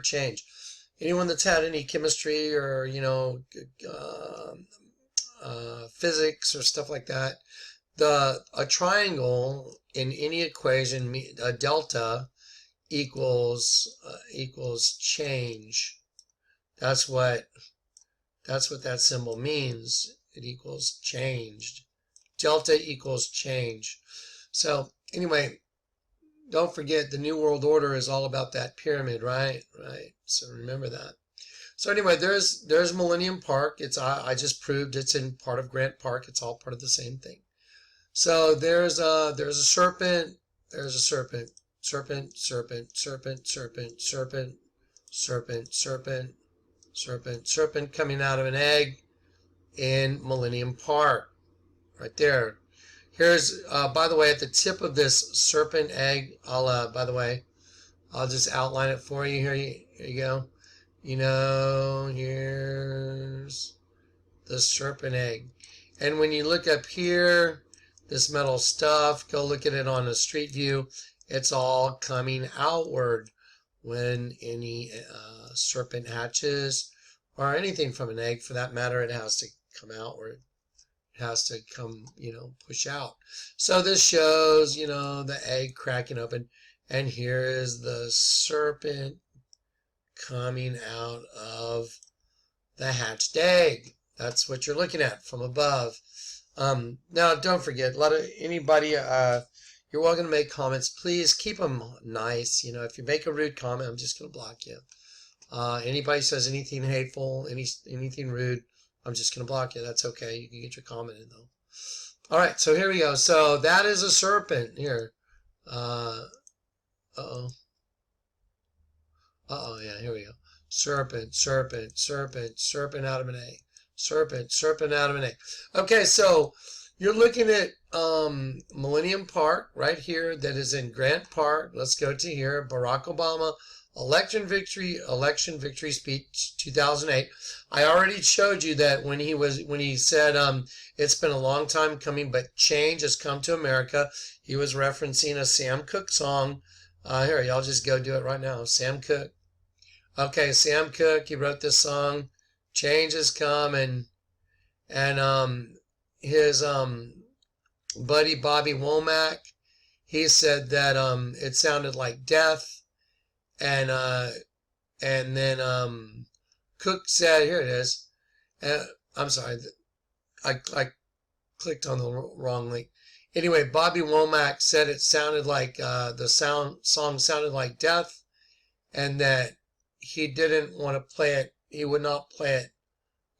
change. Anyone that's had any chemistry or, physics or stuff like that, a triangle in any equation, a delta equals change. That's what that symbol means. It equals changed. Delta equals change. So anyway, don't forget the New World Order is all about that pyramid, right? Right. So remember that. So anyway, there's Millennium Park. I just proved it's in part of Grant Park. It's all part of the same thing. So there's a serpent. There's a serpent. Serpent, serpent, serpent, serpent, serpent, serpent, serpent, serpent, serpent coming out of an egg in Millennium Park. Right there. Here's, by the way, at the tip of this serpent egg, I'll just outline it for you. Here you go. Here's the serpent egg. And when you look up here, this metal stuff, go look at it on a street view. It's all coming outward when any serpent hatches, or anything from an egg for that matter. It has to come outward. It has to come, push out. So this shows, the egg cracking open. And here is the serpent coming out of the hatched egg. That's what you're looking at from above. Now, don't forget, anybody, you're welcome to make comments. Please keep them nice. If you make a rude comment, I'm just going to block you. Anybody says anything hateful, anything rude, I'm just going to block you. That's okay. You can get your comment in, though. All right, so here we go. So that is a serpent here. Yeah, here we go. Serpent, serpent, serpent, serpent out of an egg. Serpent, serpent out of an egg. Okay, so you're looking at Millennium Park right here that is in Grant Park. Let's go to here. Barack Obama, election victory speech 2008. I already showed you that when he said it's been a long time coming, but change has come to America. He was referencing a Sam Cooke song. Here, y'all just go do it right now. Sam Cooke. Okay, Sam Cooke, he wrote this song, Change Has Come, and his buddy Bobby Womack, he said that it sounded like death, and then Cooke said, here it is. I'm sorry, I clicked on the wrong link. Anyway, Bobby Womack said it sounded like the song sounded like death, and that he didn't want to play it. He would not play it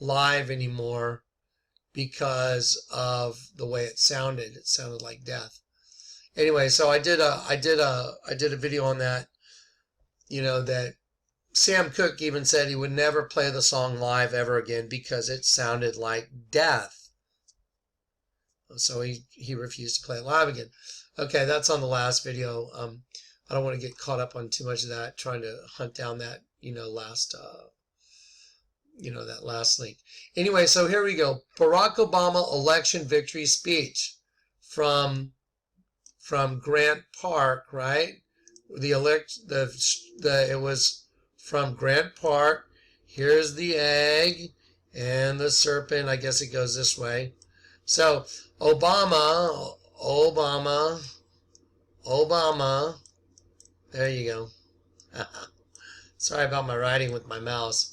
live anymore because of the way it sounded. It sounded like death. Anyway, so I did a video on that. That Sam Cooke even said he would never play the song live ever again because it sounded like death. So he refused to play it live again. Okay, that's on the last video. I don't want to get caught up on too much of that, trying to hunt down that that last link. Anyway, so here we go. Barack Obama election victory speech from Grant Park, right? It was from Grant Park. Here's the egg and the serpent. I guess it goes this way. So Obama. There you go. Sorry about my writing with my mouse.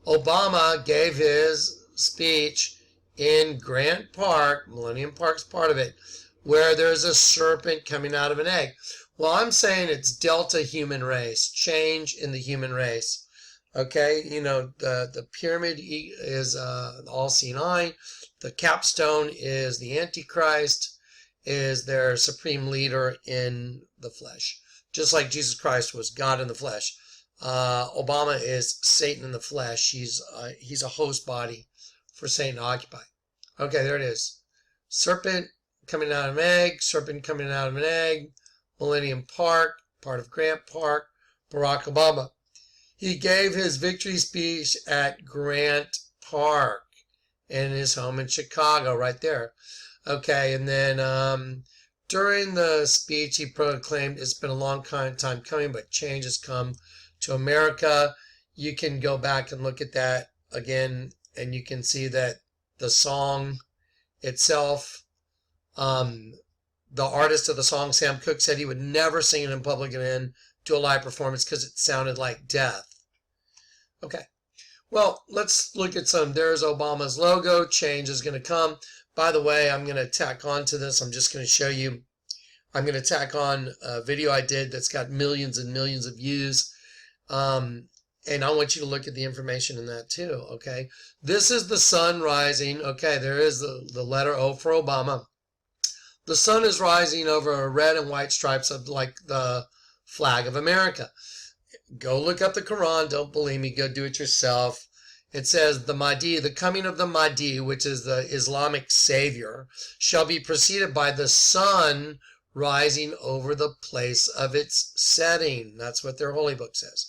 Obama gave his speech in Grant Park, Millennium Park's part of it, where there's a serpent coming out of an egg. Well, I'm saying it's Delta human race, change in the human race. Okay, the pyramid is all-seeing eye. The capstone is the Antichrist, is their supreme leader in the flesh. Just like Jesus Christ was God in the flesh. Obama is Satan in the flesh. He's a host body for Satan to occupy. Okay, there it is. Serpent coming out of an egg. Serpent coming out of an egg. Millennium Park, part of Grant Park. Barack Obama. He gave his victory speech at Grant Park in his home in Chicago, right there. Okay, and then during the speech, he proclaimed it's been a long time coming, but change has come to America. You can go back and look at that again, and you can see that the song itself, the artist of the song, Sam Cooke, said he would never sing it in public again, do a live performance, because it sounded like death. Okay, well, let's look at some. There's Obama's logo. Change is going to come. By the way, I'm going to tack on to this. I'm just going to show you. I'm going to tack on a video I did that's got millions and millions of views. And I want you to look at the information in that too, okay? This is the sun rising. Okay, there is the letter O for Obama. The sun is rising over red and white stripes of like the flag of America. Go look up the Quran. Don't believe me. Go do it yourself. It says the Mahdi, the coming of the Mahdi, which is the Islamic savior, shall be preceded by the sun rising over the place of its setting. That's what their holy book says.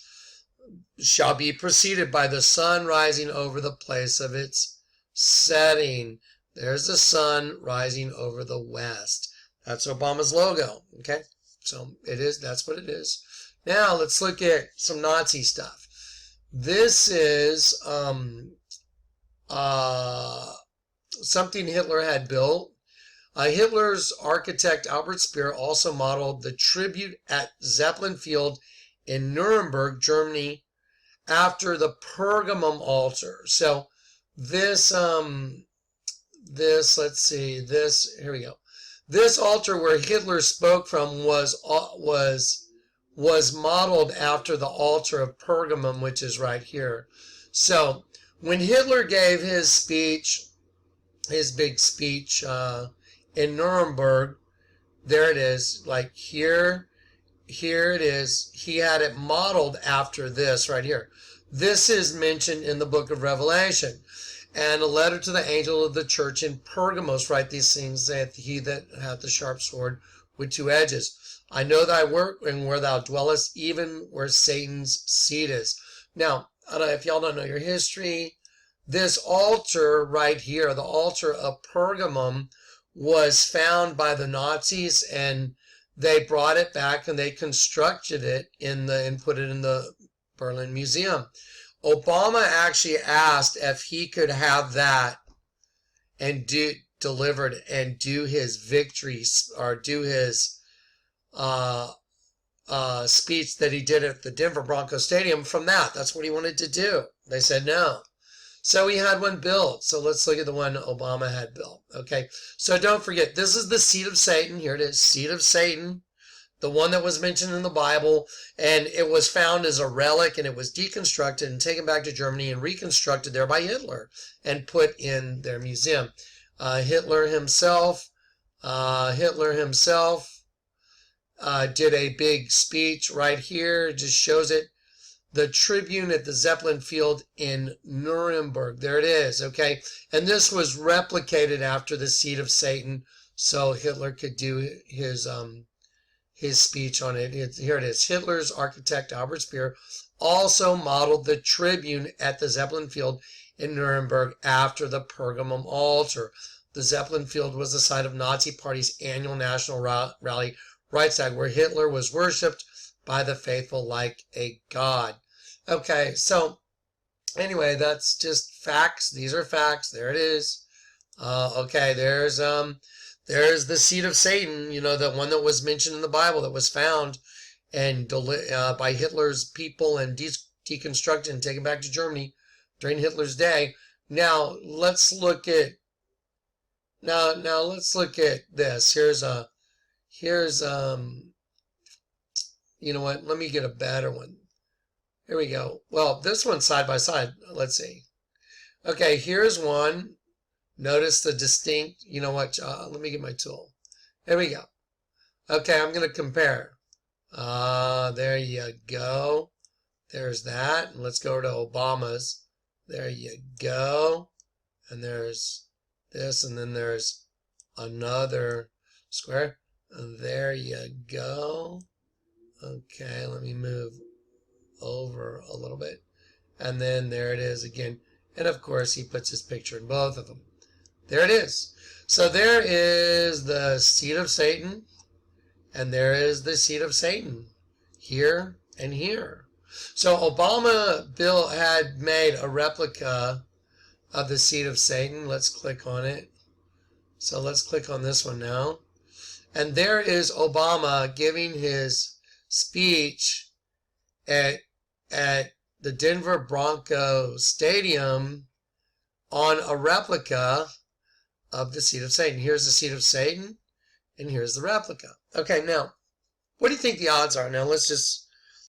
Shall be preceded by the sun rising over the place of its setting. There's the sun rising over the west. That's Obama's logo. Okay, so it is. That's what it is. Now let's look at some Nazi stuff. This is something Hitler had built. Hitler's architect Albert Speer also modeled the tribute at Zeppelin Field in Nuremberg, Germany, after the Pergamum altar. So this, let's see, this, here we go. This altar where Hitler spoke from was modeled after the altar of Pergamum, which is right here. So when Hitler gave his speech, his big speech in Nuremberg, there it is, like here it is. He had it modeled after this right here. This is mentioned in the book of Revelation. And a letter to the angel of the church in Pergamos, write these things, saith he that hath the sharp sword with two edges. I know thy work and where thou dwellest, even where Satan's seat is. Now, I don't know if y'all don't know your history. This altar right here, the altar of Pergamum, was found by the Nazis, and they brought it back and they constructed it and put it in the Berlin Museum. Obama actually asked if he could have that and delivered and do his victories or do his speech that he did at the Denver Broncos Stadium from that. That's what he wanted to do. They said no. So he had one built. So let's look at the one Obama had built. Okay. So don't forget, this is the seat of Satan. Here it is, seat of Satan. The one that was mentioned in the Bible. And it was found as a relic, and it was deconstructed and taken back to Germany and reconstructed there by Hitler and put in their museum. Hitler himself did a big speech right here. It just shows it. The Tribune at the Zeppelin Field in Nuremberg. There it is, okay? And this was replicated after the seat of Satan, so Hitler could do his speech on it. Here it is. Hitler's architect, Albert Speer, also modeled the Tribune at the Zeppelin Field in Nuremberg after the Pergamum altar. The Zeppelin Field was the site of Nazi Party's annual national rally, Reichstag, where Hitler was worshipped by the faithful like a god. Okay, so anyway, that's just facts. These are facts. There it is. Okay, there's the seat of Satan, you know, the one that was mentioned in the Bible that was found and by Hitler's people and deconstructed and taken back to Germany during Hitler's day. Now let's look at let's look at this. Here's you know what? Let me get a better one. Here we go. Well, this one's side by side. Let's see. Okay, here's one. Notice the distinct, you know what? Let me get my tool. There we go. Okay, I'm going to compare. There you go. There's that. And let's go to Obama's. There you go. And there's this, and then there's another square. And there you go. Okay, let me move over a little bit. And then there it is again. And of course, he puts his picture in both of them. There it is. So there is the seat of Satan, and there is the seat of Satan, here and here. So Bill had made a replica of the seat of Satan. Let's click on it. So let's click on this one now. And there is Obama giving his speech at the Denver Broncos Stadium on a replica of the seat of Satan. Here's the seat of Satan, and here's the replica. Okay, now, what do you think the odds are? Now, let's just